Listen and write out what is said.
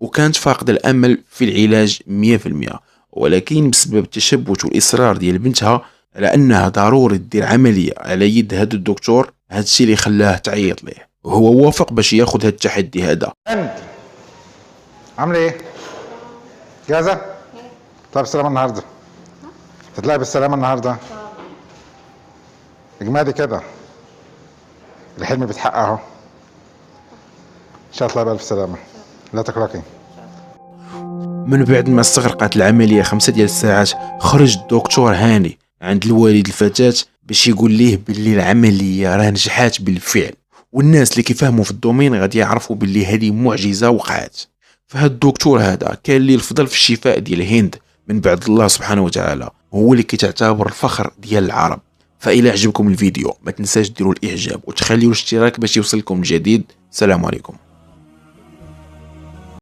وكانت فاقدة الأمل في العلاج 100%، ولكن بسبب التشبت والإصرار ديال بنتها على أنها ضروري دير عملية على يد هذا الدكتور، هادشي اللي خلاه تعيط ليه، وهو وافق باش ياخذ هذا التحدي هذا. انت عامله ايه؟ جاهزه؟ طلع بالسلامه النهارده. تطلعي بالسلامه النهارده. اجمالي كده الحلم بيتحقق اهو. ان شاء الله تطلعي بالف سلامه. لا تقلقي. من بعد ما استغرقت العملية 5 ديال الساعات، خرج الدكتور هاني عند الوالد الفتاة باش يقول ليه باللي العملية راه نجحات بالفعل، والناس اللي كيفهموا في الدومين غادي يعرفوا باللي هذه معجزة وقعت. فهاد الدكتور هذا كان ليه الفضل في الشفاء ديال الهند من بعد الله سبحانه وتعالى، هو اللي كيتعتبر الفخر ديال العرب. فإلى عجبكم الفيديو ما تنساش ديروا الإعجاب وتخليوا الاشتراك باش يوصلكم الجديد. السلام عليكم.